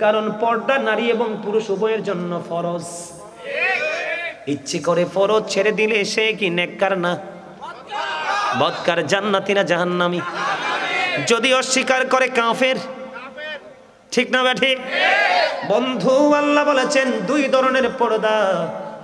কারণ পর্দা নারী এবং পুরুষ উভয়ের জন্য ফরজ। ইচ্ছে করে ফরজ ছেড়ে দিলে সে কি নেককার না বদকার, জান্নাতি না জাহান্নামী? যদি অস্বীকার করে কাফের, ঠিক না ঠিক? বন্ধু আল্লাহ বলেছেন দুই ধরনের পর্দা।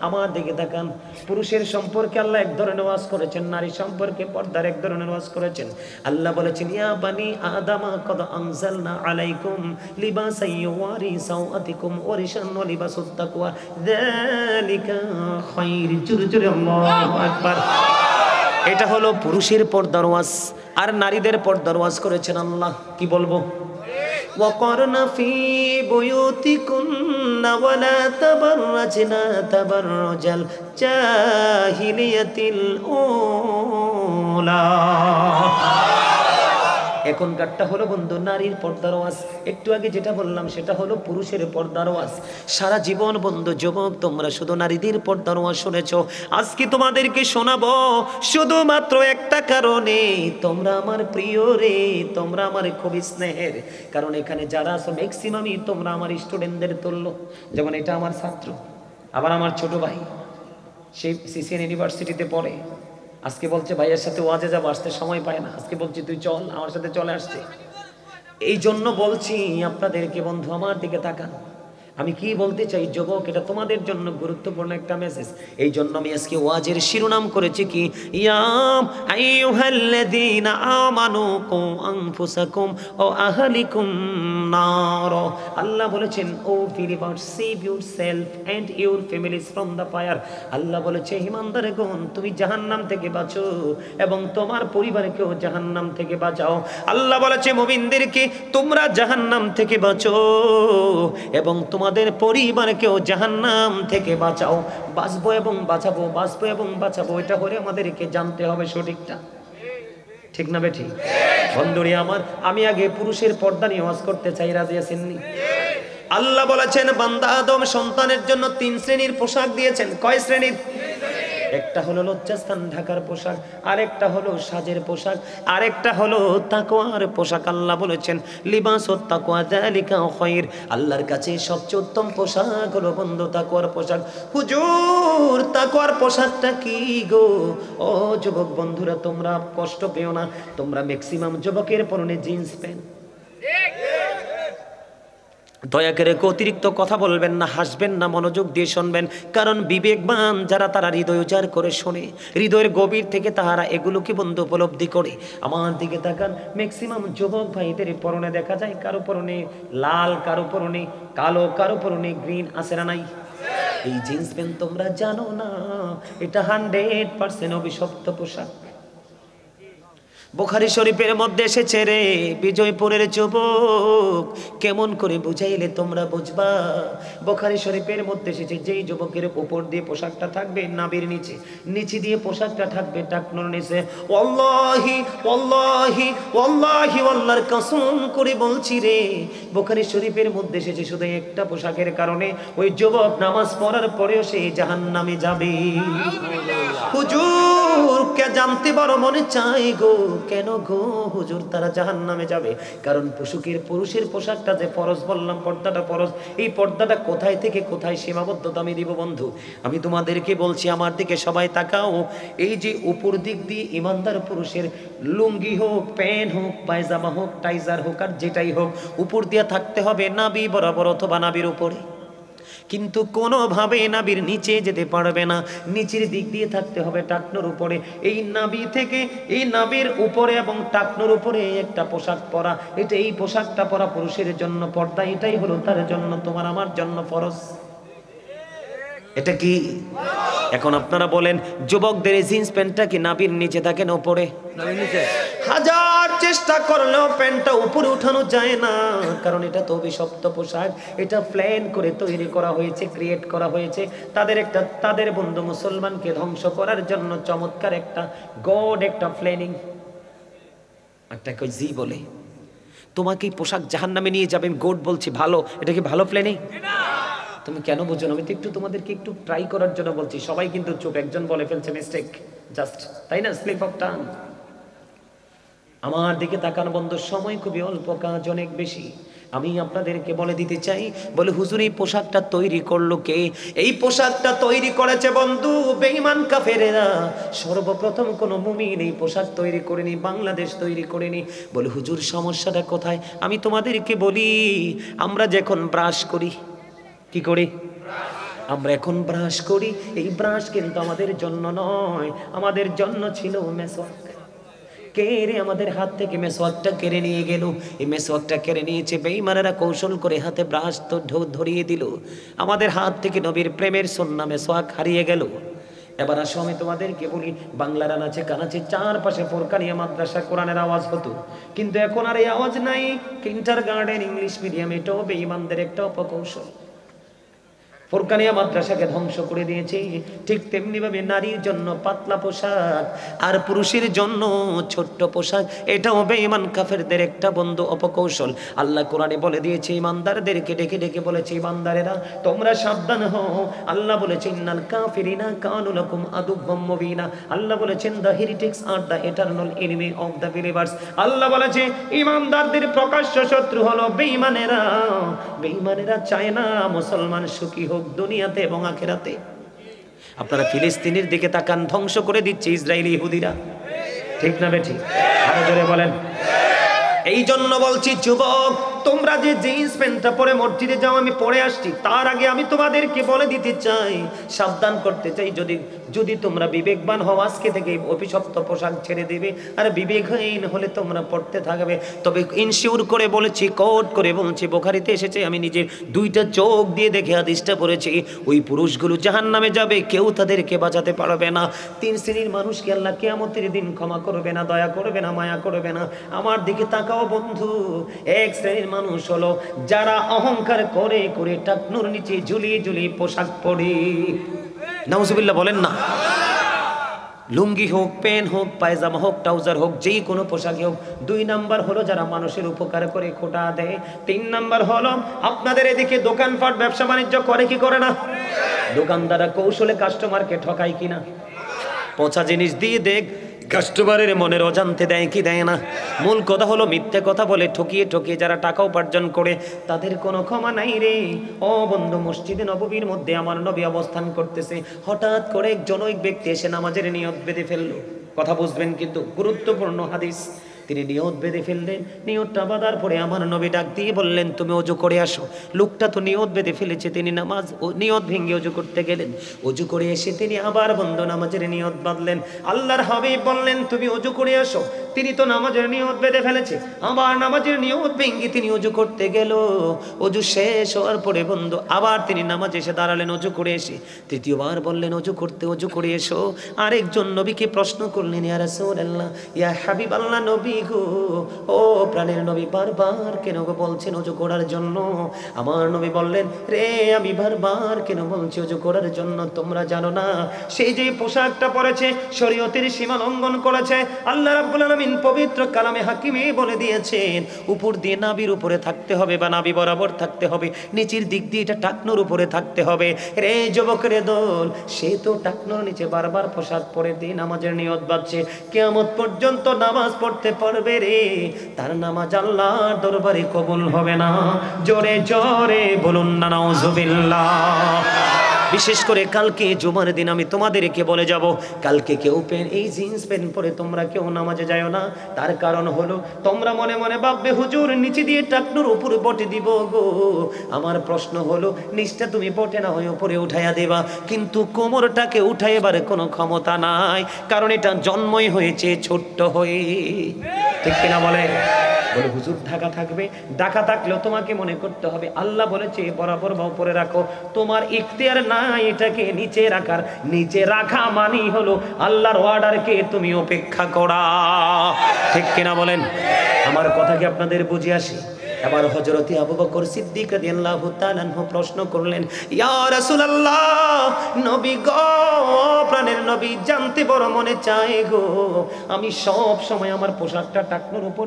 আমার দিকে তাকান, পুরুষের সম্পর্কে আল্লাহ এক ধরনের ওয়াজ করেছেন, নারী সম্পর্কে পর্দার এক ধরনের ওয়াজ করেছেন। আল্লাহ বলেছেন ইয়া বানি আদামা কদ আনজালনা আলাইকুম লিবাসান ইউয়ারি সাওআতিকুম ওয়া রিশান ওয়া লিবাসুত তাকওয়া যালিকা খায়র। জোরে জোরে আল্লাহু আকবার। এটা হলো পুরুষের পর্দার ওয়াজ, আর নারীদের পর্দার ওয়াজ করেছেন আল্লাহ। কি বলবো? وقرن في بيوتكن ولا تبرجن تبرج الجاهلية الأولى। এখনকারটা হলো বন্ধু নারীর পর্দার ওয়াজ। একটু আগে যেটা বললাম সেটা হলো পুরুষের পর্দার ওয়াজ। সারা জীবন বন্ধু যুবক তোমরা শুধু নারীদের পর্দার ওয়াজ শুনেছো, আজকে তোমাদেরকে শোনাবো শুধুমাত্র একটা কারণে, তোমরা আমার প্রিয় রে, তোমরা আমার খুবই স্নেহের। কারণ এখানে যারা আছো ম্যাক্সিমামই তোমরা আমার স্টুডেন্টদের তুল্য। যেমন এটা আমার ছাত্র, আবার আমার ছোট ভাই, সে সিসিএন ইউনিভার্সিটিতে পড়ে। আজকে বলছে ভাইয়ের সাথে ওয়াজে যাবো, আসতে সময় পায় না। আজকে বলছি তুই চল, আমার সাথে চলে আসছে। এই জন্য বলছি আপনাদেরকে বন্ধু আমার দিকে তাকান। আমি কি বলতে চাই যুবক, এটা তোমাদের জন্য গুরুত্বপূর্ণ একটা মেসেজ। এই জন্য আমি আজকে ওয়াজের শিরোনাম করেছি কি ইয়াম আইয়ুহাল্লাযীনা আমানু কু আনফুসাকুম ওয়া আহলিকুম নার। আল্লাহ বলেছেন O believer save yourself and your families from the fire. আল্লাহ বলেছে ঈমানদারগণ তুমি জাহান্নাম থেকে বাঁচো এবং তোমার পরিবারকেও জাহান্নাম থেকে বাঁচাও। আল্লাহ বলেছে মুমিনদেরকে তোমরা জাহান্নাম থেকে বাঁচো এবং তোমাদের পরিবারকেও জাহান্নাম থেকে বাঁচাও। বাঁচবো এবং বাঁচাবো, বাঁচবো এবং বাঁচাবো, এটা করে আমাদেরকে জানতে হবে সঠিকটা, ঠিক না বেঠি? বন্ধুরে আমার, আমি আগে পুরুষের পর্দা নিয়ে ওয়াজ করতে চাই, রাজি আছেননি? আল্লাহ বলেছেন বান্দা আদম সন্তানের জন্য 3 শ্রেণীর পোশাক দিয়েছেন। কয় শ্রেণীর? একটা হলো লজ্জাস্থান ঢাকার পোশাক, আরেকটা হলো সাজের পোশাক, আরেকটা হলো তাকওয়ার পোশাক। আল্লাহ বলেছেন লিবাসুত তাকওয়া যালিকা খায়র। আল্লাহর কাছে সবচেয়ে উত্তম পোশাক হলো বন্ধু তাকওয়ার পোশাক। হুজুর তাকওয়ার পোশাকটা কি গো? ও যুবক বন্ধুরা তোমরা কষ্ট পেও না, তোমরা ম্যাক্সিমাম যুবকের পরনে জিন্স প্যান্ট। দয়া করে অতিরিক্ত কথা বলবেন না, হাসবেন না, মনোযোগ দিয়ে শুনবেন। কারণ বিবেকবান যারা তারা হৃদয় উজাড় করে শোনে, হৃদয়ের গভীর থেকে তাহারা এগুলোকে বন্ধু উপলব্ধি করে। আমার দিকে তাকান, ম্যাক্সিমাম যুবক ভাইদের পরনে দেখা যায় কারো পরনে লাল, কারো পরনে কালো, কারো পরনে গ্রিন, আছে না নাই? এই জিন্স প্যান্ট তোমরা জানো না, এটা 100% অভিশপ্ত পোশাক। বুখারী শরীফের মধ্যে এসেছে রে বিজয়পুরের যুবক, কেমন করে বুঝাইলে তোমরা বুঝবা। বুখারী শরীফের মধ্যে এসেছে যেই যুবকের উপর দিয়ে পোশাকটা থাকবে নাভির নিচে, নিচে দিয়ে পোশাকটা থাকবে টাকনোর নিচে, ওয়াল্লাহি ওয়াল্লাহি ওয়াল্লাহি আল্লাহর কসম করে বলছি রে, বুখারী শরীফের মধ্যে এসেছে শুধু একটা পোশাকের কারণে ওই যুবক নামাজ পড়ার পরেও সে জাহান্নামে যাবে। হুজুর কে জানতে বড় মনে চাই গো, কেন গো হুজুর তারা জাহান্নামে যাবে? কারণ পুরুষের পোশাকটা যে ফরজ বললাম, পর্দাটা ফরজ। এই পর্দাটা কোথায় থেকে কোথায় সীমাবদ্ধতা আমি দিব বন্ধু? আমি তোমাদেরকে বলছি, আমার দিকে সবাই তাকাও। এই যে উপর দিক দিয়ে ইমানদার পুরুষের লুঙ্গি হোক, প্যান্ট হোক, পায়জামা হোক, টাইজার হোক, আর যেটাই হোক, উপর দিয়ে থাকতে হবে নাভি বরাবর অথবা নাভির উপরে, কিন্তু কোনোভাবে নাভির নিচে যেতে পারবে না, নিচের দিক দিয়ে থাকতে হবে টাকনোর উপরে। এই নাভি থেকে এই নাভির উপরে এবং টাকনোর উপরে একটা পোশাক পরা, এটা এই পোশাকটা পরা পুরুষের জন্য পর্দা, এটাই হলো তার জন্য তোমার আমার জন্য ফরজ। এটা কি? এখন আপনারা বলেন যুবকদের এই জিন্স প্যান্টটা কি নাভির নিচে থাকে না উপরে? হাজার চেষ্টা করলেও প্যান্টটা উপরে উঠানো যায় না, কারণ এটা তো অভিশপ্ত পোশাক। এটা প্ল্যান করে তৈরি করা হয়েছে, ক্রিয়েট করা হয়েছে তাদের বন্ধু মুসলমানকে ধ্বংস করার জন্য। চমৎকার একটা গড, একটা প্ল্যানিং। একটা কই জি বলে তোমাকে পোশাক জাহান্নামে নিয়ে যাবে, আমি গড বলছি ভালো, এটা কি ভালো প্ল্যানিং? তুমি কেন বুঝো না? আমি তো একটু তোমাদেরকে একটু ট্রাই করার জন্য বলছি। সবাই কিন্তু চুপ, একজন বলে ফেলছে মিস্টেক, জাস্ট, তাই না? Slip of tongue. আমার দিকে তাকানো বন্ধু, সময় খুবই অল্প, কাজ অনেক বেশি। আমি আপনাদেরকে বলে দিতে চাই, বলে হুজুর এই পোশাকটা তৈরি করলো কে? এই পোশাকটা তৈরি করেছে বন্ধু বেঈমান কাফেরেরা। সর্বপ্রথম কোন মুমিন এই পোশাক তৈরি করেনি, বাংলাদেশ তৈরি করেনি। বলে হুজুর সমস্যাটা কোথায়? আমি তোমাদেরকে বলি, আমরা যখন ব্রাশ করি, কি করি? আমরা এখন ব্রাশ করি, এই ব্রাশ কিন্তু আমাদের জন্য নয়, আমাদের জন্য ছিল মেসওয়াক। কে রে আমাদের হাত থেকে মেসওয়াকটা কেড়ে নিয়ে গেল? এই মেসওয়াকটা কেড়ে নিয়েছে বেঈমানেরা, কৌশল করে হাতে ব্রাশ তো ধরিয়ে দিল। আমাদের হাত থেকে নবীর প্রেমের সুন্নাহ মেসওয়াক হারিয়ে গেল। এবার আসো আমি তোমাদেরকে বলি, বাংলার আনাচে কানাচে চারপাশে ফোরকানিয়া মাদ্রাসা কোরআনের আওয়াজ হতো, কিন্তু এখন আর এই আওয়াজ নাই। কিন্ডারগার্টেন ইংলিশ মিডিয়াম, এটাও বেঈমানদের একটা অপকৌশল। ফোরকানিয়া মাদ্রাসাকে ধ্বংস করে দিয়েছে। ঠিক তেমনি ভাবে নারীর জন্য পাতলা পোশাক আর পুরুষের জন্য ছোট্ট পোশাক, এটাও বেঈমান কাফেরদের একটা বন্ধু অপকৌশল। আল্লাহ কোরআনে বলে দিয়েছে, ইমানদারদেরকে ডেকে ডেকে বলেছে, ইমানদারেরা তোমরা সাবধান হও। আল্লাহ বলেছেন, ইন্নাল কাফিরিনা কানু লাকুম আদুওয়াম মুবিনা। আল্লাহ বলেছেন, the heretics are the eternal enemy of the believers. আল্লাহ বলেছে ইমানদারদের প্রকাশ্য শত্রু হলো বেঈমানেরা। বেঈমানেরা চায় না মুসলমান সুখী হোক দুনিয়াতে এবং আখিরাতে। আপনারা ফিলিস্তিনের দিকে তাকান, ধ্বংস করে দিচ্ছে ইসরায়েলি ইহুদিরা, ঠিক না বেঠিক? আরো জোরে বলেন। এই জন্য বলছি যুবক, তোমরা যে জিন্স প্যান্টটা পরে মসজিদে যাও, আমি পরে আসছি, তার আগে আমি তোমাদেরকে বলে দিতে চাই, সাবধান করতে চাই, যদি তোমরা বিবেকবান হও আজকে থেকে অভিশপ্ত পোশাক ছেড়ে দেবে, আর বিবেকহীন হলে তোমরা পড়তে থাকবে। তবে ইনশিওর করে বলেছি, কোট করে বলছি, বুখারীতে এসেছে, আমি নিজে দুইটা চোখ দিয়ে দেখে হাদিসটা পড়েছি, ওই পুরুষগুলো জাহান্নামে যাবে, কেউ তাদেরকে বাঁচাতে পারবে না। তিন শ্রেণীর মানুষকে আল্লাহ কিয়ামতের দিন ক্ষমা করবে না, দয়া করবে না, মায়া করবে না। আমার দিকে তাকাও বন্ধু। এক শ্রেণীর মানুষ হলো যারা অহংকার করে করে টাকনুর নিচে ঝুলিয়ে ঝুলিয়ে পোশাক পরে, নাউজুবিল্লাহ বলেন না। লুঙ্গি হোক, প্যান্ট হোক, পায়জামা হোক, ট্রাউজার হোক, যেই কোনো পোশাকই হোক। 2 নাম্বার হলো যারা মানুষের উপকার করে খোটা দেয়। 3 নাম্বার হলো আপনাদের এদিকে দোকানপাট ব্যবসা বাণিজ্য করে কি করে না? দোকানদাররা কৌশলে কাস্টমারকে ঠকায় কিনা? পচা জিনিস দিয়ে দেখ কাস্টমারের মনের অজান্তে দেয় কি দেয় না? মূল কথা হলো মিথ্যে কথা বলে ঠকিয়ে ঠকিয়ে যারা টাকা উপার্জন করে, তাদের কোনো ক্ষমা নাই রে। ও বন্ধু, মসজিদে নববীর মধ্যে আমার নবী অবস্থান করতেছে, হঠাৎ করে এক জনৈক ব্যক্তি এসে নামাজের নিয়ত বেঁধে ফেললো। কথা বুঝবেন কিন্তু, গুরুত্বপূর্ণ হাদিস। তিনি নিয়ত বেঁধে ফেললেন, নিয়তটা বাঁধার পরে আমার নবী ডাক দিয়ে বললেন, তুমি ওযু করে আসো। লোকটা তো নিয়ত বেঁধে ফেলেছে, তিনি নামাজ নিয়ত ভেঙে ওযু করতে গেলেন। ওযু করে এসে তিনি আবার বন্ধ নামাজের নিয়ত বাঁধলেন। আল্লাহর হাবিব বললেন, তুমি ওযু করে আসো। তিনি তো নামাজের নিয়ত বেঁধে ফেলেছে, আবার নামাজের নিয়ত ভেঙে তিনি ওযু করতে গেল। ওযু শেষ হওয়ার পরে বন্ধু আবার তিনি নামাজে এসে দাঁড়ালেন, ওযু করে এসে তৃতীয়বার বললেন ওযু করতে, ওযু করে এসো। আরেকজন নবীকে প্রশ্ন করলেন, ইয়া রাসূলুল্লাহ, ইয়া হাবিবাল্লাহ, নবী গো, ও প্রাণের নবী, বারবার কেন বলছেন ওযু করার জন্য? আমার নবী বললেন, রে আমি বারবার কেন বলছি ওযু করার জন্য? তোমরা জানো না সেই যে পোশাকটা পরেছে শরীয়তের সীমা লঙ্ঘন করেছে। আল্লাহ রাব্বুল আলামিন পবিত্র কালামে হাকিমে বলে দিয়েছেন, উপর দিয়ে নাভির উপরে থাকতে হবে বা নাভি বরাবর থাকতে হবে, নিচের দিক দিয়ে এটা টাকনোর উপরে থাকতে হবে। রে যুবক রে দল, সে তো টাকনোর নিচে বারবার পোশাক পরে দিয়ে নামাজের নিয়ত বাঁধছে, কিয়ামত পর্যন্ত নামাজ পড়তে পারবে রে, তার নামাজ আল্লাহর দরবারে কবুল হবে না। জোরে জোরে বলুন না নাউজুবিল্লাহ। বিশেষ করে কালকে জুমার দিন আমি তোমাদেরকে বলে যাব, কালকে কেউ এই জিন্স প্যান্ট পরে তোমরা কেউ নামাজে যাও না। তার কারণ হলো তোমরা মনে মনে ভাববে হুজুর নিচে দিয়ে টাকনুর উপরে বটে দিব গো। আমার প্রশ্ন হলো, নিচটা তুমি বটে না হয়ে উপরে উঠাইয়া দেবা, কিন্তু কোমরটাকে উঠাইবার কোনো ক্ষমতা নাই, কারণ এটা জন্মই হয়েছে ছোট্ট হয়ে, ঠিক কিনা বলে? বলে হুজুর ঢাকা থাকবে, ঢাকা থাকলেও তোমাকে মনে করতে হবে আল্লাহ বলেছে বরাবর বা উপরে রাখো, তোমার ইখতিয়ার নাই এটাকে নিচে রাখার। নিচে রাখা মানি হলো আল্লাহর অর্ডারকে তুমি উপেক্ষা করা, ঠিক কিনা বলেন? আমার কথা কি আপনাদের বুঝে আসে? এবার হযরতে আবু বকর সিদ্দিক রাদিয়াল্লাহু তাআলা আনহু প্রশ্ন করলেন, ইয়া রাসূলুল্লাহ, নবী গো, প্রাণের নবী, জানতে বড় মনে চায় গো, আমি সব সময় আমার পোশাকটা টাকনোর উপর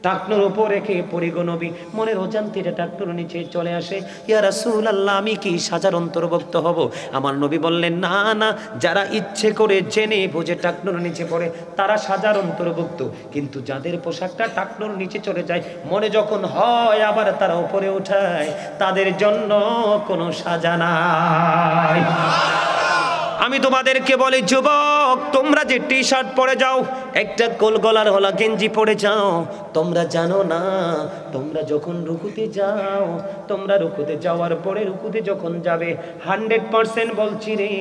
টাকনুর উপর রেখে পড়িগো নবী মনের অজান্তে টাকনুর নিচে চলে আসে। ইয়া রাসূলুল্লাহ, আমি কি সাজার অন্তর্ভুক্ত হব? আমার নবী বললেন, না না, যারা ইচ্ছে করে জেনে বুঝে টাকনুর নিচে পড়ে তারা সাজার অন্তর্ভুক্ত, কিন্তু যাদের পোশাকটা টাকনুর নিচে চলে যায়, মনে যখন হয় আবার তারা উপরে উঠায়, তাদের জন্য কোনো সাজা নাই। আমি তোমাদেরকে বলি, যুবক, তোমরা যে টি শার্ট পরে যাও, একটা কোল গলার হলা গেঞ্জি পরে যাও, তোমরা জানো না তোমরা যখন রুকুতে যাও, তোমরা রুকুতে যাওয়ার পরে রুকুতে যখন যাবে 100% বলছি রে,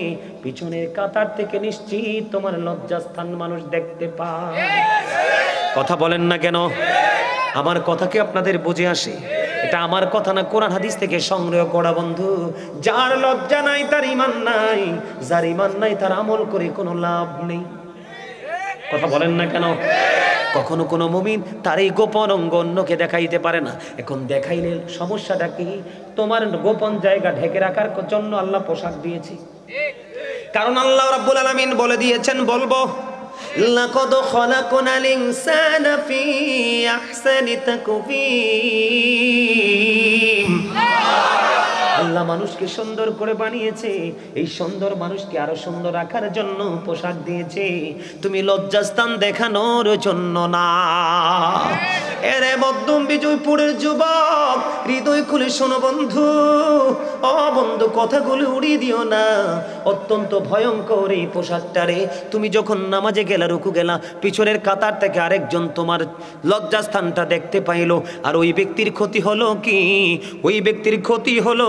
পিছনের কাতার থেকে নিশ্চিত তোমার লজ্জাস্থান মানুষ দেখতে পায়। কথা বলেন না কেন? আমার কথা কি আপনাদের বুঝে আসে? এটা আমার কথা না, কোরআন হাদিস থেকে সংগ্রহ করা বন্ধু। যার লজ্জা নাই তার ঈমান নাই, যার ঈমান নাই তার আমল করে কোনো লাভ নেই। কথা বলেন না কেন? কখনো কোনো মুমিন তার এই গোপন অঙ্গ অন্যকে দেখাইতে পারে না। এখন দেখাইলে সমস্যাটা কি? তোমার গোপন জায়গা ঢেকে রাখার জন্য আল্লাহ পোশাক দিয়েছে। কারণ আল্লাহ রাব্বুল আলামিন বলে দিয়েছেন, বলবো লাকাদ খলাকনাল ইনসানা ফি আহসানি তাকওয়িম। আল্লাহ মানুষকে সুন্দর করে বানিয়েছে, এই সুন্দর মানুষকে আরো সুন্দর রাখার জন্য পোশাক দিয়েছে, তুমি লজ্জাস্থান দেখানোর জন্য না। এরে মধ্যম বিজয়পুরের যুবক, হৃদয় খুলে শোনো বন্ধু। ও বন্ধু, কথাগুলো উড়িয়ে দিও না, অত্যন্ত ভয়ঙ্কর এই পোশাকটারে। তুমি যখন নামাজে গেলা, রুকু গেলা, পিছনের কাতার থেকে আরেকজন তোমার লজ্জাস্থানটা দেখতে পাইলো, আর ওই ব্যক্তির ক্ষতি হলো কি? ওই ব্যক্তির ক্ষতি হলো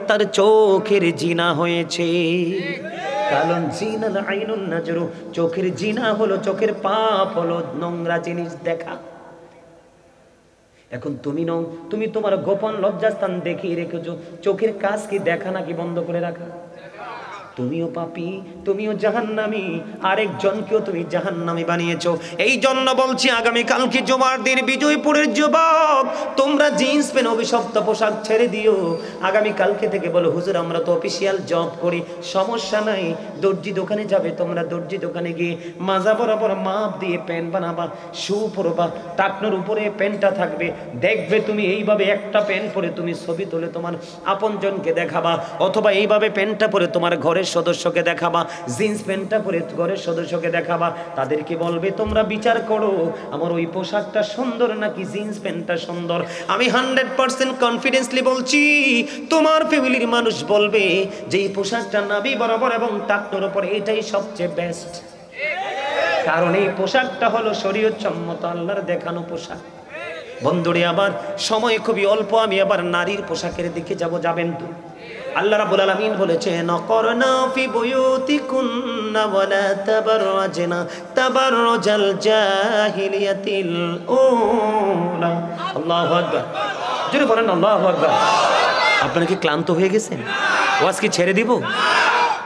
তার চোখের জিনা হয়েছে। কারণ জিনাল আইনুন নাজরু, চোখের জিনা হলো, চোখের পাপ হলো নোংরা জিনিস দেখা। এখন তুমি তোমার গোপন লজ্জাস্থান দেখিয়ে রেখেছো। চোখের কাজ কি দেখা নাকি বন্ধ করে রাখা? তুমিও পাপী, তুমিও জাহান্নামী, আরেকজনকেও তুমি জাহান্নামী বানিয়েছো। এই জন্য বলছি, আগামী কালকে জুমার দিন বিজয়পুরের যুবক, তোমরা জিন্স প্যান্ট অভিশপ্ত পোশাক ছেড়ে দিও। আগামী কালকে থেকে বলো, হুজুর আমরা তো অফিসিয়াল জব করি, সমস্যা নাই, দর্জি দোকানে যাবে, তোমরা দর্জি দোকানে গিয়ে মাজা বরাবর মাপ দিয়ে প্যান্ট বানাবা, শু পরবা, টাকনোর উপরে প্যান্টটা থাকবে। দেখবে তুমি এইভাবে একটা প্যান্ট পরে তুমি ছবি তুলে তোমার আপনজনকে দেখাবা, অথবা এইভাবে প্যান্টটা পরে তোমার ঘরের সদস্যকে দেখাবা, জিন্স প্যান্টটা পরে ঘরের সদস্যকে দেখাবা। তাদেরকে বলবে, তোমরা বিচার করো আমার ওই পোশাকটা সুন্দর নাকি জিন্স প্যান্টটা সুন্দর। আমি 100% কনফিডেন্সলি বলছি, তোমার ফ্যামিলির মানুষ বলবে যে এই পোশাকটা নাভি বরাবর এবং টাকনোর উপর, এটাই সবচেয়ে বেস্ট। কারণ এই পোশাকটা হলো শরীয়ত সম্মত, আল্লাহর দেখানো পোশাক। বন্ধুরে, আবার সময় খুবই অল্প, আমি আবার নারীর পোশাকের দিকে যাবেন তো? আল্লাহ রাব্বুল আলামিন বলেছেন, নকরনা ফি বুয়ুতিকুন্না ওয়ালা তাবাররাজনা তাবাররুজাল জাহিলিয়াতিল উলা। আল্লাহু আকবার, জোরে বলেন আল্লাহু আকবার। আপনারা কি ক্লান্ত হয়ে গেছেন? ওয়াজ কি ছেড়ে দিব?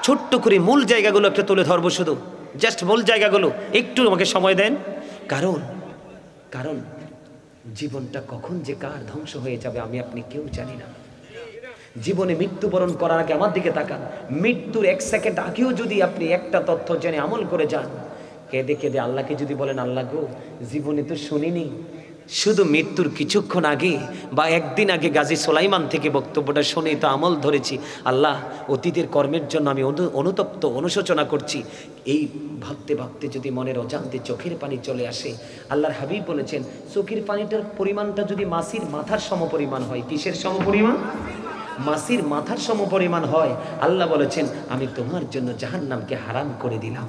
ছোট্ট করে মূল জায়গাগুলো একটা তুলে ধরবো, শুধু জাস্ট মূল জায়গাগুলো একটু আমাকে সময় দেন। কারণ জীবনটা কখন যে কার ধ্বংস হয়ে যাবে আমি আপনি কেউ জানি না। জীবনে মৃত্যুবরণ করার আগে আমার দিকে তাকান, মৃত্যুর 1 সেকেন্ড আগেও যদি আপনি একটা তথ্য জেনে আমল করে যান, কেঁদে কেঁদে আল্লাহকে যদি বলেন, আল্লাহ গো, জীবনে তো শুনিনি, শুধু মৃত্যুর কিছুক্ষণ আগে বা একদিন আগে গাজী সুলাইমান থেকে বক্তব্যটা শুনে তো আমল ধরেছি। আল্লাহ, অতীতের কর্মের জন্য আমি অনুতপ্ত, অনুশোচনা করছি। এই ভাবতে ভাবতে যদি মনের অজান্তে চোখের পানি চলে আসে, আল্লাহর হাবিব বলেছেন, চোখের পানিটার পরিমাণটা যদি মাছির মাথার সমপরিমাণ হয়। কিসের সমপরিমাণ? মাছির মাথার সমপরিমাণ হয়। আল্লাহ বলেছেন, আমি তোমার জন্য জাহান্নামকে হারাম করে দিলাম।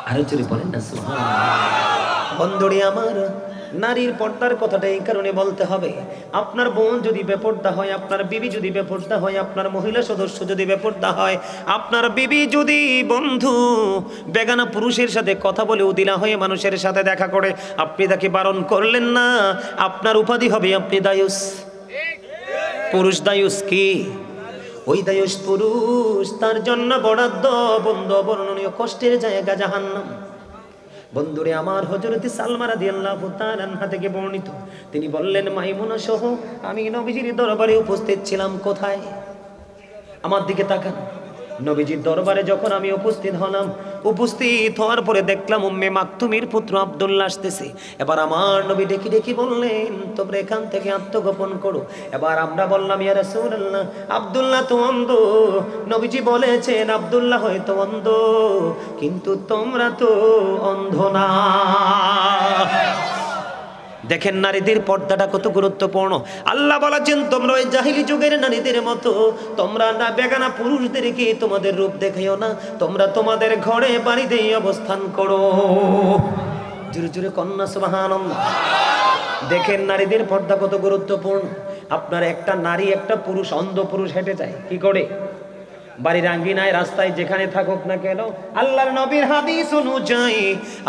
আরো জোরে বলেন না সুবহানাল্লাহ। বন্ধুরে আমার, নারীর পর্দার কথাটা এই কারণে বলতে হবে, আপনার বোন যদি বেপর্দা হয়, আপনার বিবি যদি বেপর্দা হয়, আপনার মহিলা সদস্য যদি বেপর্দা হয়, আপনার বিবি যদি বন্ধু বেগানা পুরুষের সাথে কথা বলে উদিলা হয়ে মানুষের সাথে দেখা করে, আপনি তাকে বারণ করলেন না, আপনার উপাধি হবে আপনি দায়ুস। পুরুষ দায়ুস কি? ওই দায়ুস পুরুষ, তার জন্য বরাদ্দ বন্ধু বর্ণনীয় কষ্টের জায়গা জাহান্নাম। বন্ধুরে আমার, হযরত সালমা রাদিয়াল্লাহু তাআলা আনহা থেকে বর্ণিত, তিনি বললেন, মাইমুনা সহ আমি নবীজির দরবারে উপস্থিত ছিলাম। কোথায়? আমার দিকে তাকান। নবীজির দরবারে যখন আমি উপস্থিত হলাম, উপস্থিত হওয়ার পরে দেখলাম উম্মে মাকতুমের পুত্র আব্দুল্লাহ আসতেছে। এবার আমার নবী ডেকে ডেকে বললেন, তোমরা এখান থেকে আত্মগোপন করো। এবার আমরা বললাম, ইয়া রাসূলুল্লাহ, আব্দুল্লাহ তো অন্ধ। নবীজি বলেছেন আব্দুল্লাহ হয়তো অন্ধ, কিন্তু তোমরা তো অন্ধ না। দেখেন নারীদের পর্দাটা কত গুরুত্বপূর্ণ। আল্লাহ বলেছেন, তোমরা ওই জাহিলি যুগের নারীদের মতো তোমরা না বেগানা পুরুষদেরকে তোমাদের রূপ দেখাইও না, তোমরা তোমাদের ঘরে বাড়িতেই অবস্থান করো। জোরে জোরে কন্যা সুবহানাল্লাহ। দেখেন নারীদের পর্দা কত গুরুত্বপূর্ণ। আপনার একটা নারী একটা পুরুষ, অন্ধ পুরুষ হেঁটে যায় কি করে? বাড়ির আঙ্গিনায় রাস্তায় যেখানে থাকুক না কেন, আল্লাহর নবীর হাদিস অনুযায়ী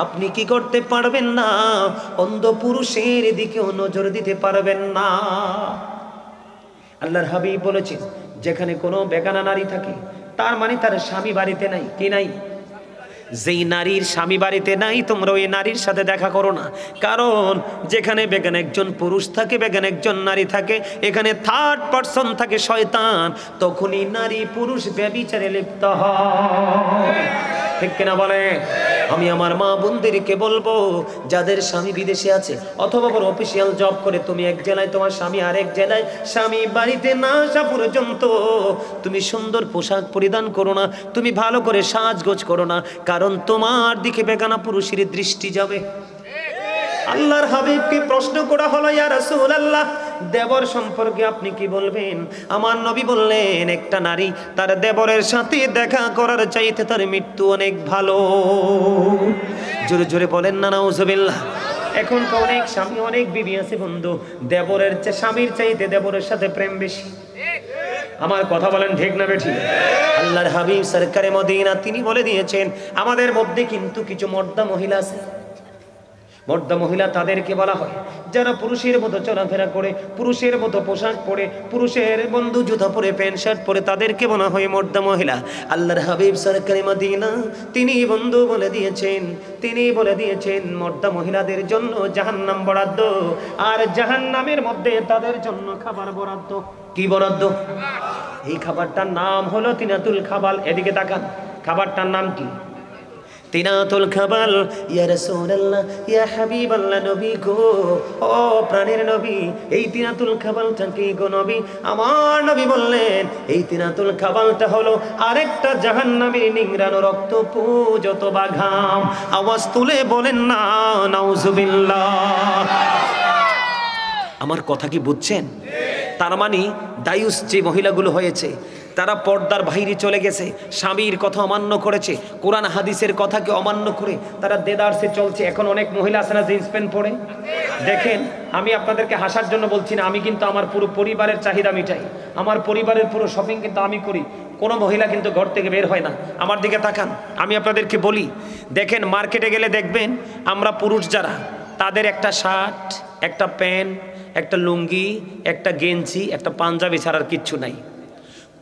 আপনি কি করতে পারবেন না? অন্ধ পুরুষের দিকেও নজর দিতে পারবেন না। আল্লাহর হাবিব বলেছেন, যেখানে কোনো বেগানা নারী থাকে তার মানে তার স্বামী বাড়িতে নাই। কি নাই? যেই নারীর স্বামী বাড়িতে নাই, তোমরা ওই নারীর সাথে দেখা করো না। কারণ যেখানে বেগান একজন পুরুষ থাকে, বেগান একজন নারী থাকে, এখানে থার্ড পারসন থাকে শয়তান, তখনই নারী পুরুষ ব্যভিচারে লিপ্ত হয়। ঠিক কিনা বলে? আমি আমার মা বোনদেরকে বলবো, যাদের স্বামী বিদেশে আছে অথবা বড় অফিসিয়াল জব করে, তুমি এক জেলায়, তোমার স্বামী আরেক জেলায়, স্বামী বাড়িতে না আসা পর্যন্ত তুমি সুন্দর পোশাক পরিধান করো না, তুমি ভালো করে সাজগোজ করো না, কারণ তোমার দিকে বেগানা পুরুষের দৃষ্টি যাবে। আল্লাহর হাবিবকে প্রশ্ন করা হলো, ইয়া রাসূলুল্লাহ, দেবর সম্পর্কে আপনি কি বলবেন? আমার নবী বললেন, একটা নারী তার দেবরের সাথে দেখা করার চাইতে তার মৃত্যু অনেক ভালো। জোরে জোরে বলেন না নাউজুবিল্লাহ। এখন তো অনেক স্বামী, অনেক বিবি আছে বন্ধু, দেবরের চেয়ে স্বামীর চাইতে দেবরের সাথে প্রেম বেশি। আমার কথা বলেন ঠিক না বেঠিক? আল্লাহর হাবিব সরকারে মদিনা তিনি বলে দিয়েছেন, আমাদের মধ্যে কিন্তু কিছু মর্দা মহিলা আছে। মর্দা মহিলা তাদেরকে বলা হয় যারা পুরুষের মতো চলাফেরা করে, পুরুষের মতো পোশাক পরে, পুরুষের বন্ধু জুতা পরে, প্যান্ট শার্ট পরে, তাদেরকে বলা হয় মর্দা মহিলা। আল্লাহর হাবিব সরকারে মদিনা তিনি বন্ধু বলে দিয়েছেন, তিনি বলে দিয়েছেন মর্দা মহিলাদের জন্য জাহান্নাম বরাদ্দ, আর জাহান্নামের মধ্যে তাদের জন্য খাবার বরাদ্দ। কি বরাদ্দ? এই খাবারটার নাম হলো তিনাতুল খাবাল। এদিকে তাকান, খাবারটার নাম কি? তিনাতুল খাবাল। ইয়া রাসূলুল্লাহ, ইয়া হাবিবাল্লাহ, নবী গো, ও প্রাণের নবী, এই তিনাতুল খাবালটা কি গো নবী? আমার নবী বললেন, এই তিনাতুল খাবালটা হলো আরেকটা জাহান্নামের নিংড়ানো রক্ত পুজ অথবা ঘাম। আওয়াজ তুলে বলেন না নাউজুবিল্লাহ। আমার কথা কি বুঝছেন? তার মানে দায়ুস যে মহিলাগুলো হয়েছে, তারা পর্দার বাইরে চলে গেছে, স্বামীর কথা অমান্য করেছে, কোরআন হাদিসের কথাকে অমান্য করে তারা দেদারসে চলছে। এখন অনেক মহিলা আছে না জিন্স প্যান্ট পরে? দেখেন, আমি আপনাদেরকে হাসার জন্য বলছি না, আমি কিন্তু আমার পুরো পরিবারের চাহিদা মিটাই, আমার পরিবারের পুরো শপিং কিন্তু আমি করি। কোনো মহিলা কিন্তু ঘর থেকে বের হয় না। আমার দিকে তাকান, আমি আপনাদেরকে বলি, দেখেন মার্কেটে গেলে দেখবেন আমরা পুরুষ যারা, তাদের একটা শার্ট, একটা প্যান্ট, একটা লুঙ্গি, একটা গেঞ্জি, একটা পাঞ্জাবি ছাড়ার কিচ্ছু নাই।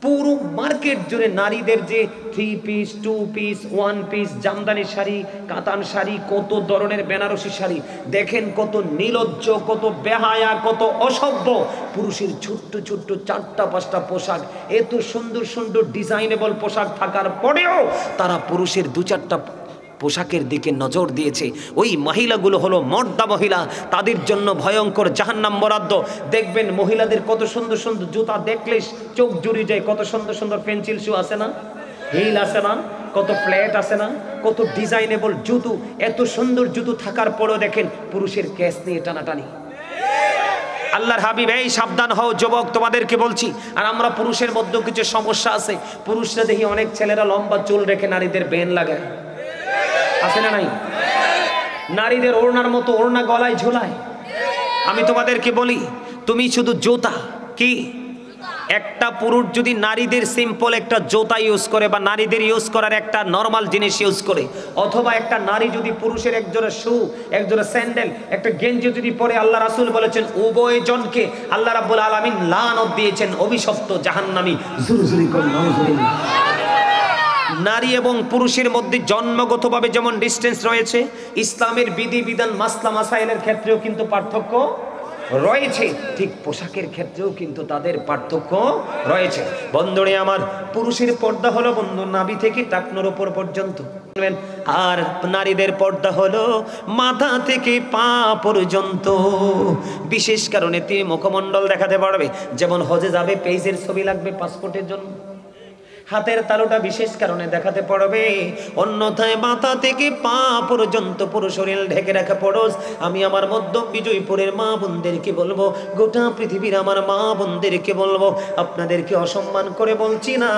পুরো মার্কেট জুড়ে নারীদের যে 3 piece, 2 piece, 1 piece, Jamdani sari, কাতান শাড়ি, কত ধরনের বেনারসি শাড়ি, দেখেন কত নির্লজ্জ, কত বেহায়া, কত অসভ্য। পুরুষের ছোট্ট ছোট্ট 4টা-5টা পোশাক, এত সুন্দর সুন্দর ডিজাইনেবল পোশাক থাকার পরেও তারা পুরুষের 2-4টা পোশাকের দিকে নজর দিয়েছে। ওই মহিলাগুলো হলো মর্দা মহিলা, তাদের জন্য ভয়ঙ্কর জাহান্নাম বরাদ্দ। দেখবেন মহিলাদের কত সুন্দর সুন্দর জুতা দেখলে চোখ জুড়ে যায়, কত সুন্দর সুন্দর পেন্সিল শু আছে না, হিল আছে না, কত ফ্ল্যাট আছে না, কত ডিজাইনেবল জুতো। এত সুন্দর জুতো থাকার পরেও দেখেন পুরুষের কেস নিয়ে টানাটানি। আল্লাহর হাবিব, এই সাবধান হও যুবক, তোমাদেরকে বলছি। আর আমরা পুরুষের মধ্যেও কিছু সমস্যা আছে। পুরুষরা দেখি অনেক ছেলেরা লম্বা চুল রেখে নারীদের বেন লাগায়, আছে না নাই? নারীদের ওড়নার মতো ওড়না গলায় ঝোলায়। আমি তোমাদেরকে বলি, তুমি শুধু জুতা, কি একটা পুরুষ যদি নারীদের সিম্পল একটা জুতা ইউজ করে, বা নারীদের ইউজ করার একটা নর্মাল জিনিস ইউজ করে, অথবা একটা নারী যদি পুরুষের একজোড়া শু, একজোড়া স্যান্ডেল, একটা গেঞ্জি যদি পরে, আল্লাহ রাসূল বলেছেন উভয় জনকে আল্লাহ রাব্বুল আলামিন লানত দিয়েছেন, অভিশপ্ত জাহান্নামী। জুরজুরি করে নাউজুবিল্লাহ। নারী এবং পুরুষের মধ্যে জন্মগতভাবে যেমন ডিস্টেন্স রয়েছে, ইসলামের বিধিবিধান মাসলা মাসাইলের ক্ষেত্রেও কিন্তু পার্থক্য রয়েছে, ঠিক পোশাকের ক্ষেত্রেও কিন্তু তাদের পার্থক্য রয়েছে। বন্ধুরে আমার, পুরুষের পর্দা হলো বন্ধু নাভি থেকে টাকনোর উপর পর্যন্ত, আর নারীদের পর্দা হলো মাথা থেকে পা পর্যন্ত। বিশেষ কারণে তিনি মুখমণ্ডল দেখাতে পারবে, যেমন হজে যাবে পেজের ছবি লাগবে পাসপোর্টের জন্য, হাতের তালুটা বিশেষ কারণে দেখাতে পারবে, অন্যথায় মাথা থেকে পা পর্যন্ত পুরো শরীর ঢেকে রাখা ফরজ। আমি আমার মধ্য বিজয়পুরের মা বোনদেরকে বলবো, গোটা পৃথিবীর আমার মা বোনদেরকে বলবো, আপনাদেরকে অসম্মান করে বলছি না,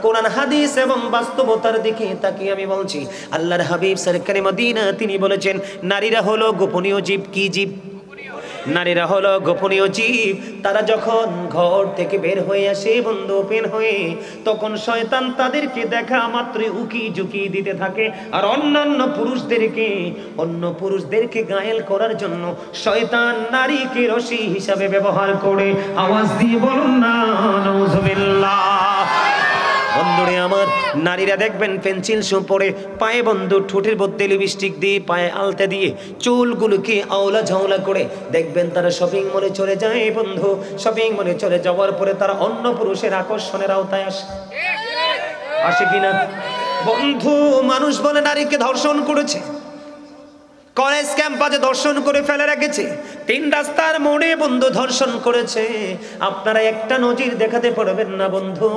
কোরআন হাদিস এবং বাস্তবতার দিকে তাকিয়ে আমি বলছি। আল্লাহর হাবিব সরকারে মদিনা তিনি বলেছেন, নারীরা হলো গোপনীয় জীব। কি জীব? নারীরা হলো গোপনীয় জীব। তারা যখন ঘর থেকে বের হয়ে আসে বন্ধু ওপেন হয়ে, তখন শয়তান তাদেরকে দেখা মাত্রই উকি ঝুঁকি দিতে থাকে, আর অন্য পুরুষদেরকে ঘায়েল করার জন্য শয়তান নারীকে রশি হিসাবে ব্যবহার করে। আওয়াজ দিয়ে বলুন না নাউজুবিল্লাহ। বন্ধুরে আমার, নারীরা দেখবেন পেন্সিল শু পরে, পায়ে বন্ধু ঠোঁটের মধ্যে লিপস্টিক দিয়ে, পায়ে আলতা দিয়ে, চুলগুলোকে আওলা ঝাওলা করে দেখবেন তারা শপিং মলে চলে যায় বন্ধু। শপিং মলে চলে যাওয়ার পরে তারা অন্য পুরুষের আকর্ষণের আওতায় আসে কিনা বন্ধু? মানুষ বলে নারীকে ধর্ষণ করেছে, কলেজ ক্যাম্পাসে ধর্ষণ করে ফেলে রেখেছে, 3 রাস্তার মোড়ে বন্ধু ধর্ষণ করেছে। আপনারা একটা নজির দেখাতে পারবেন না বন্ধু,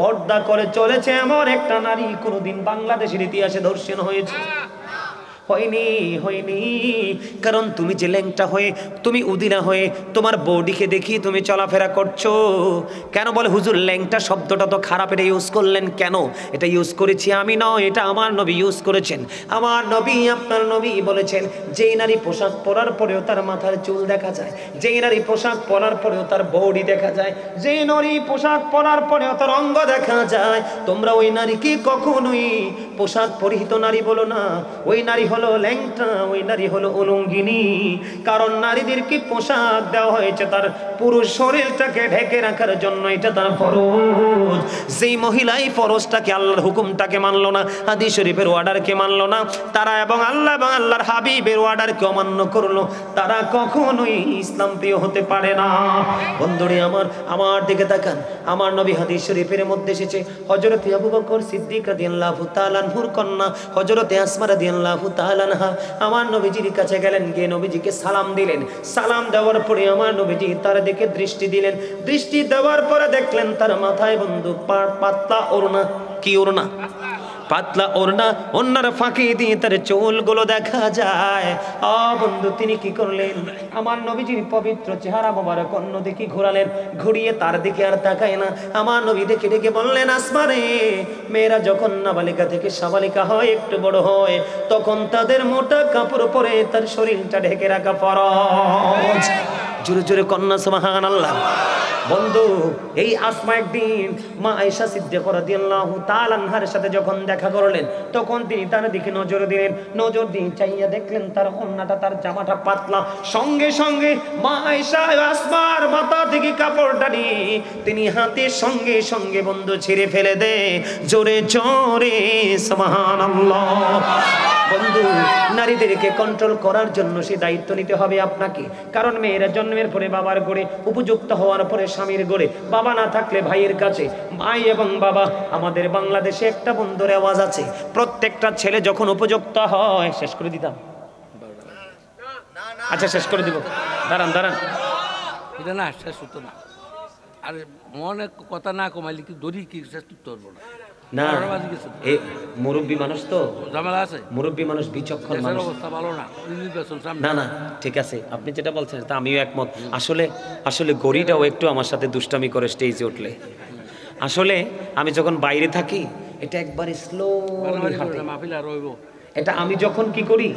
পর্দা করে চলেছে এমন একটা নারী কোনোদিন বাংলাদেশের ইতিহাসে ধর্ষণ হয়েছে? হয়নি। কারণ তুমি যে ল্যাংটা হয়ে, তুমি উদিনা হয়ে, তোমার বডিকে দেখি তুমি চলাফেরা করছো। কেন বলে হুজুর ল্যাংটা শব্দটা তো খারাপ, এটা ইউজ করলেন কেন? এটা ইউজ করেছি আমি নয়, এটা আমার নবী ইউজ করেছেন। আমার নবী, আপনার নবী বলেছেন, যেই নারী পোশাক পরার পরেও তার মাথার চুল দেখা যায়, যেই নারী পোশাক পরার পরেও তার বডি দেখা যায়, যেই নারী পোশাক পরার পরেও তার অঙ্গ দেখা যায়, তোমরা ওই নারীকে কখনোই পোশাক পরিহিত নারী বলো না। ওই নারী হলো ল্যাংটা, ওই নারী হলো উলঙ্গিনী। কারণ নারীদেরকে পোশাক দেওয়া হয়েছে তার পুরো শরীরটাকে ঢেকে রাখার জন্য, এটা তার ফরজ। যেই মহিলাই ফরজটাকে, আল্লাহর হুকুমটাকে মানলো না, হাদিস শরীফের অর্ডারকে মানলো না, তারা এবং আল্লাহর হাবিবের অর্ডারকে অমান্য করলো, তারা কখনোই ইসলাম প্রিয় হতে পারে না। বন্ধুরে আমার দিকে তাকান। আমার নবী হাদিস শরীফের মধ্যে এসেছে, হযরত আবু বকর সিদ্দিক রাদিয়াল্লাহু তাআলা আনহুর কন্যা হযরত আসমা রাদিয়াল্লাহু তাআলা আনহা আমার নবীজির কাছে গেলেন, গিয়ে নবীজিকে সালাম দিলেন। সালাম দেওয়ার পরে আমার নবীজি তার দিকে দৃষ্টি দিলেন। দৃষ্টি দেওয়ার পরে দেখলেন তার মাথায় বন্ধু পাতলা ওড়না। কি ওড়না? পাতলা ওড়না, ওড়নার ফাঁকি দিয়ে তার চুলগুলো দেখা যায়। বন্ধু তিনি কি করলেন? আমার নবীজির পবিত্র চেহারা মোবারক অন্যদিকে ঘোরালেন, ঘুরিয়ে তার দিকে আর তাকায় না। আমার নবী দেখে ডেকে বললেন, আসমা রে, মেয়েরা যখন নাবালিকা থেকে সাবালিকা হয়, একটু বড় হয়, তখন তাদের মোটা কাপড় পরে তার শরীরটা ঢেকে রাখা ফরজ। জোরে জোরে কন্যা সুবহানাল্লাহ। বন্ধু এই আসমা একদিন মা আয়েশা সিদ্দিকা রাদিয়াল্লাহু তাআলা আনহার সাথে যখন দেখা করলেন, তখন তিনি তার দিকে নজর দিলেন। নজর দিয়ে চাইয়া দেখলেন তার ওন্নাটা, তার জামাটা পাতলা। সঙ্গে সঙ্গে মা আয়েশা আসমার মাথা থেকে কাপড়টা নিয়ে তিনি হাতের সঙ্গে সঙ্গে বন্ধু ছিঁড়ে ফেলে দেয়। জোরে জোরে সুবহানাল্লাহ। বন্ধু নারীদেরকে কন্ট্রোল করার জন্য সে দায়িত্ব নিতে হবে আপনাকে। কারণ মেয়েরা জন্মের পরে বাবার ঘরে, উপযুক্ত হওয়ার পরে স্বামীর ঘরে, বাবা না থাকলে ভাইয়ের কাছে, ভাই এবং বাবা। আমাদের বাংলাদেশে একটা বন্ধুর আওয়াজ আছে, প্রত্যেকটা ছেলে যখন উপযুক্ত হয়, শেষ করে দিতাম, আচ্ছা শেষ করে দিব, দাঁড়ান এটা না শেষ হতো না। আর মনে কথা না কমাইলে কি দড়ি কি শেষ করবো না। না এই মুরব্বী মানুষ তো ঝামেলা আছে, মুরব্বী মানুষ, বিচক্ষণ মানুষ, অবস্থা ভালো না। না ঠিক আছে, আপনি যেটা বলছেন তা আমিও একমত। আসলে গড়িটাও একটু আমার সাথে দুষ্টামি করে স্টেজে উঠলে। আসলে আমি যখন বাইরে থাকি এটা একবারে স্লোলি হাঁটে। এটা আমি যখন কি করি,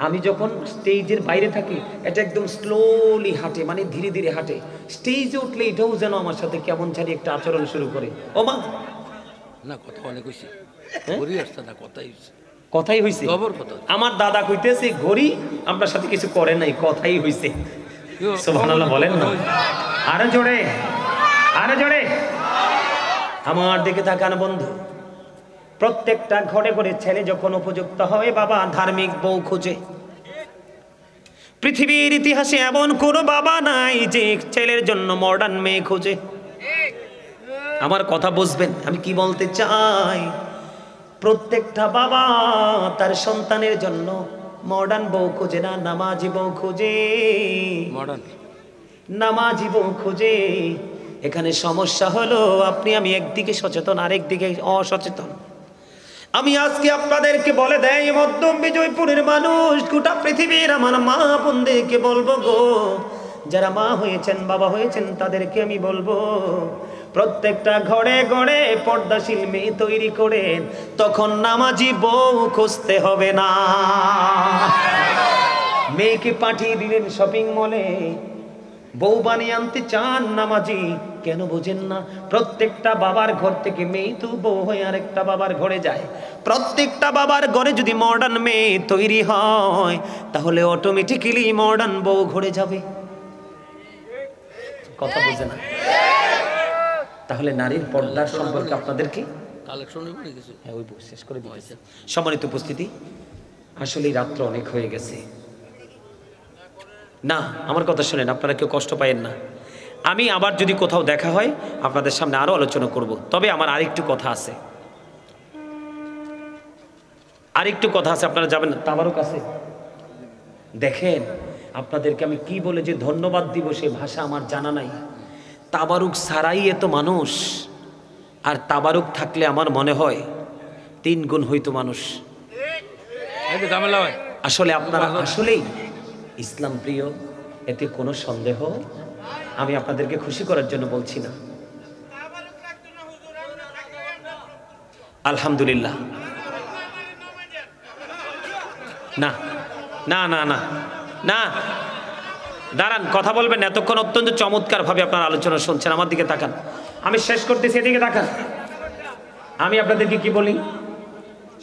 আমি যখন স্টেজের বাইরে থাকি এটা একদম স্লোলি হাঁটে, মানে ধীরে ধীরে হাঁটে। স্টেজে উঠলে এটাও যেন আমার সাথে কেমন জানি একটা আচরণ শুরু করে। ও মা না, কথা অনেক হয়েছে, কথাই হয়েছে। আমার দাদা কইতেছে ঘড়ি আমার সাথে কিছু করে নাই, কথাই হয়েছে। সুবহানাল্লাহ বলেন না, আরে জোরে আমার দিকে তাকান বন্ধু। প্রত্যেকটা ঘরে ঘরে ছেলে যখন উপযুক্ত হয়, বাবা ধার্মিক বউ খোঁজে। পৃথিবীর ইতিহাসে এমন কোনো বাবা নাই যে ছেলের জন্য মডার্ন মেয়ে খোঁজে। আমার কথা বুঝবেন আমি কি বলতে চাই। প্রত্যেকটা বাবা তার সন্তানের জন্য মডার্ন বউ খোঁজে না, নামাজি বউ খোঁজে। মডার্ন নামাজি বউ খোঁজে। এখানে সমস্যা হলো আপনি আমি একদিকে সচেতন, আরেক দিকে অসচেতন। আমি আজকে আপনাদেরকে বলে দেয় মধ্যম বিজয়পুরের মানুষ, গোটা পৃথিবীর আমার মা বোনদেরকে বলবো গো, যারা মা হয়েছেন বাবা হয়েছেন তাদেরকে আমি বলবো, প্রত্যেকটা ঘরে ঘরে পর্দাশীল মেয়ে তৈরি করেন, তখন নামাজি বউ খুঁজতে হবে না। মেয়েকে পাঠিয়ে দিলেন শপিং মলে, বউ বানিয়ে আনতে চান নামাজি, কেন বোঝেন না? প্রত্যেকটা বাবার ঘর থেকে মেয়ে তো বউ হয়ে আরেকটা বাবার ঘরে যায়। প্রত্যেকটা বাবার ঘরে যদি মডার্ন মেয়ে তৈরি হয় তাহলে অটোমেটিক্যালি মডার্ন বউ ঘরে যাবে। কথা বোঝে না? তাহলে নারীর পর্দার সম্পর্কে আপনাদেরকে কালেকশন কিছু হ্যাঁ ওই শেষ করে দিয়েছে। সম্মানিত উপস্থিতি, আসলে রাত্র অনেক হয়ে গেছে। না আমার কথা শুনেন, আপনারা কেউ কষ্ট পায়েন না। আমি আবার যদি কোথাও দেখা হয় আপনাদের সামনে আরো আলোচনা করব। তবে আমার আরেকটু কথা আছে, আপনারা যাবেন না? তাবারুক আছে, দেখেন আপনাদেরকে আমি কি বলে যে ধন্যবাদ দিব সে ভাষা আমার জানা নাই। তাবারুক ছাড়াই এত মানুষ, আর তাবারুক থাকলে আমার মনে হয় 3 গুণ হইতো মানুষ। ঝামেলা হয় আসলে আপনারা আসলেই ইসলাম প্রিয়, এতে কোনো সন্দেহ আমি আপনাদেরকে খুশি করার জন্য বলছি না। আলহামদুলিল্লাহ। না না না না না দাঁড়ান, কথা বলবেন এতক্ষণ অত্যন্ত চমৎকার ভাবে আপনার আলোচনা শুনছেন। আমার দিকে তাকান, আমি শেষ করতেছি, এদিকে তাকান। আমি আপনাদেরকে কি বলি,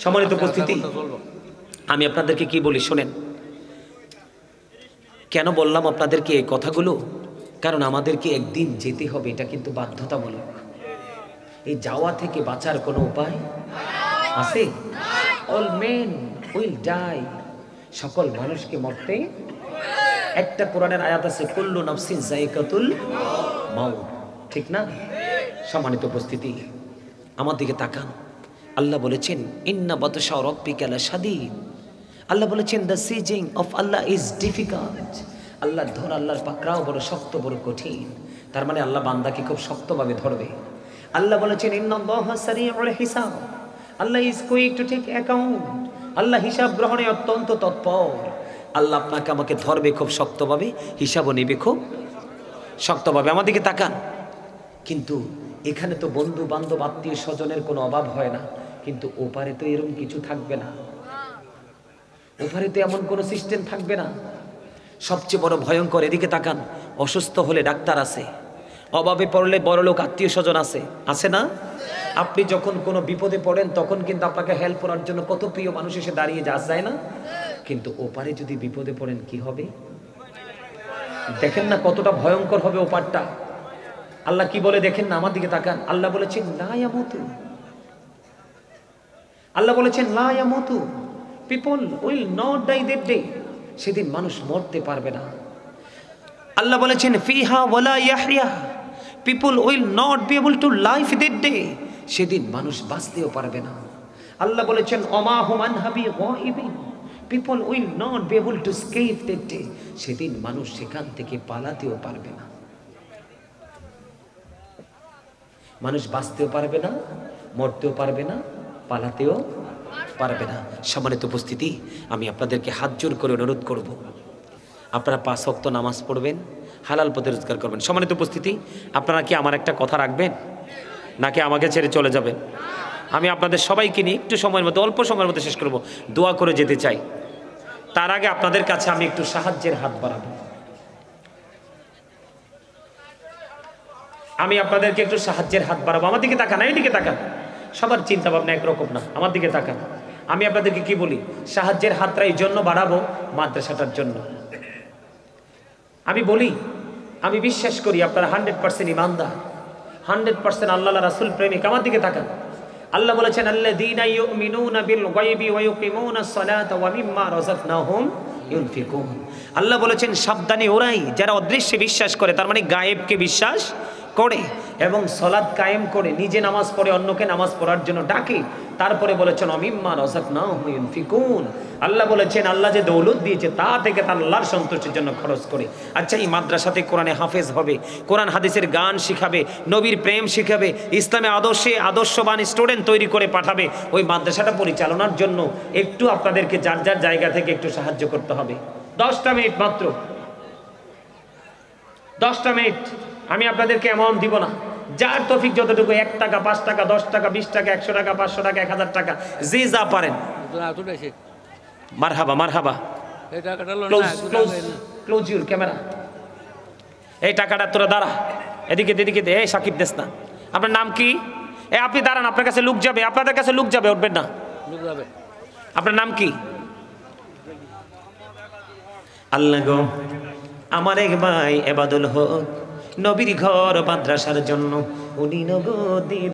সম্মানিত উপস্থিতি, আমি আপনাদেরকে কি বলি শোনেন। কেন বললাম আপনাদেরকে এই কথাগুলো? কারণ আমাদেরকে একদিন যেতে হবে, এটা কিন্তু বাধ্যতামূলক। এই যাওয়া থেকে বাঁচার কোনো উপায় আছে? অল মেন উইল ডাই, সকল মানুষকে মরতে। একটা কোরআনের আয়াত আছে, কুল্লু নাফসিন যায়কাতুল মাউত, ঠিক না? সম্মানিত উপস্থিতি, আমার দিকে তাকান। আল্লাহ বলেছেন ইন্না বাতশা রাব্বিকা লাশাদীদ। আল্লাহ বলেছেন the seizing of Allah is difficult. আল্লাহর ধর, আল্লাহর পাকড়াও বড় শক্ত, বড় কঠিন। তার মানে আল্লাহ বান্দাকে খুব শক্তভাবে ধরবে। আল্লাহ বলেছেন ইন্নাল্লাহা সারিউল হিসাব, আল্লাহ is quick to take account. আল্লাহ হিসাব গ্রহণে অত্যন্ত তৎপর। আল্লাহ আপনাকে আমাকে ধরবে খুব শক্তভাবে, হিসাবও নেবে খুব শক্তভাবে। আমার দিকে তাকান। কিন্তু এখানে তো বন্ধু বান্ধব আত্মীয় স্বজনের কোনো অভাব হয় না, কিন্তু ওপারে তো এরকম কিছু থাকবে না। ওপারে তো এমন কোনো সিস্টেম থাকবে না। সবচেয়ে বড় ভয়ঙ্কর, এদিকে তাকান, অসুস্থ হলে ডাক্তার আছে, অভাবে পড়লে বড়লোক আত্মীয় স্বজন আছে, আছে না? আপনি যখন কোনো বিপদে পড়েন তখন কিন্তু আপনাকে হেল্প করার জন্য কত প্রিয় মানুষ এসে দাঁড়িয়ে যায় না? কিন্তু ওপারে যদি বিপদে পড়েন কি হবে দেখেন না, কতটা ভয়ঙ্কর হবে ওপারটা। আল্লাহ কি বলে দেখেন না, আমার দিকে তাকান। আল্লাহ বলেছেন লা ইয়ামুতু, আল্লাহ বলেছেন লা ইয়ামুতু, people will not die that day, সেদিন মানুষ মরতে পারবে না। আল্লাহ বলেছেন ফিহা ওয়ালা ইয়াহইয়া, people will not be able to live that day, সেদিন মানুষ বাঁচতেও পারবে না। আল্লাহ বলেছেন ওমা হুম আনহাবি গায়িবিন, people will not be able to escape that day, সেদিন মানুষ সেখান থেকে পালাতেও পারবে না। মানুষ বাঁচতেও পারবে না, মরতেও পারবে না, পালাতেও পারবে না। সম্মানিত উপস্থিতি, আমি আপনাদেরকে হাত জোর করে অনুরোধ করব, আপনারা 5 ওয়াক্ত নামাজ পড়বেন, হালাল পথে রোজগার করবেন। সম্মানিত উপস্থিতি, আপনারা কি আমার একটা কথা রাখবেন নাকি আমাকে ছেড়ে চলে যাবেন? আমি আপনাদের সবাইকে নিয়ে একটু সময়ের মধ্যে, অল্প সময়ের মধ্যে শেষ করব, দোয়া করে যেতে চাই। তার আগে আপনাদের কাছে আমি একটু সাহায্যের হাত বাড়াবো। আমি আপনাদেরকে একটু সাহায্যের হাত বাড়াবো। আমার দিকে তাকান, এইদিকে তাকান। সবার চিন্তা ভাবনা একরকম না, আমার দিকে তাকান। আমি আপনাদেরকে কি বলি, সাহায্যের হাতটা এই জন্য বাড়াবো মাদ্রাসাটার জন্য। আমি বলি, আমি বিশ্বাস করি আপনারা 100% ইমানদার, 100% আল্লাহ রাসূল প্রেমিক। আমার দিকে তাকান। আল্লাহ বলেছেন আল্লাযীনা ইউমিনুনা বিল গায়বি ওয়া ইউকিমুনাস সালাতা ওয়া মিম্মা রাযাকনাহুম ইউনফিকুন। আল্লাহ বলেছেন সাবধানে ওরাই যারা অদৃশ্যে বিশ্বাস করে, তার মানে গায়েবকে বিশ্বাস করে এবং সালাত কায়েম করে, নিজে নামাজ পড়ে অন্যকে নামাজ পড়ার জন্য ডাকে। তারপরে বলেছেন অমিম্মা রাযাকনাহুম ইউনফিকুন। আল্লাহ বলেছেন আল্লাহ যে দৌলত দিয়েছে তা থেকে তার আল্লাহর সন্তুষ্টির জন্য খরচ করে। আচ্ছা, এই মাদ্রাসাতে কোরআনে হাফেজ হবে, কোরআন হাদিসের গান শিখাবে, নবীর প্রেম শিখাবে, ইসলামে আদর্শবান স্টুডেন্ট তৈরি করে পাঠাবে। ওই মাদ্রাসাটা পরিচালনার জন্য একটু আপনাদেরকে যার যার জায়গা থেকে একটু সাহায্য করতে হবে। 10টা মিনিট মাত্র, 10টা মিনিট। আমি আপনাদেরকে অ্যামাউন্ট দিব না, যার তৌফিক যতটুকু, 1 টাকা, 5 টাকা, 10 টাকা, 20 টাকা, 100 টাকা, 500 টাকা, 1000 টাকা, যে যা পারেন। মারহাবা মারহাবা। Close your camera. এই টাকাটা তোরা দাঁড়া, এদিকে এদিকে দে। এই সাকিব দেস না। আপনার নাম কি? আপনি দাঁড়ান, আপনার কাছে লোক যাবে, আপনাদের কাছে লোক যাবে, উঠবেন না। আপনার নাম কি? আল্লাহ গো, আমার এক ভাই এবাদুল হক নবীর ঘর মাদ্রাসার জন্য উনি নগদ